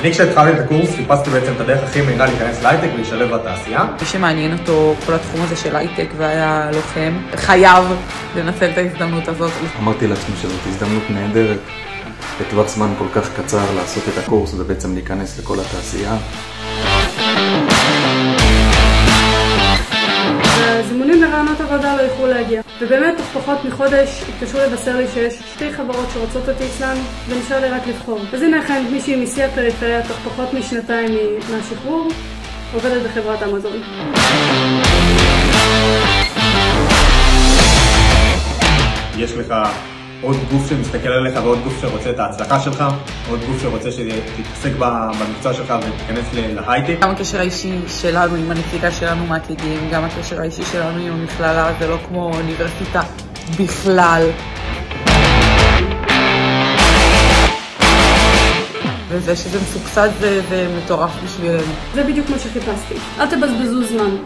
אני כשהתחלתי את הקורס חיפשתי בעצם את הדרך הכי מהירה להיכנס להייטק ולהשתלב בתעשייה. מי שמעניין אותו כל התחום הזה של הייטק והיה לוחם, חייב לנצל את ההזדמנות הזאת. אמרתי לעצמי שזאת הזדמנות נהדרת בטווח זמן כל כך קצר לעשות את הקורס ובעצם להיכנס לכל התעשייה. הזימונים לרעיונות עבודה לא יכלו להגיע, ובאמת תוך פחות מחודש התקשרו לבשר לי שיש 2 חברות שרוצות אותי אצלנו ונשאר לי רק לבחור. אז הנה לכן מישהי משיא הפריפריה תוך פחות משנתיים מהשחרור עובדת בחברת אמזון. יש לך עוד גוף שמסתכל עליך ועוד גוף שרוצה את ההצלחה שלך, עוד גוף שרוצה שתתעסק במקצוע שלך ותיכנס להייטק. גם הקשר האישי שלנו עם הנציגה שלנו מעתידים, גם הקשר האישי שלנו עם המכללה, זה לא כמו אוניברסיטה בכלל. וזה שזה מסובסד זה מטורף בשבילנו. זה בדיוק מה שחיפשתי. אל תבזבזו זמן.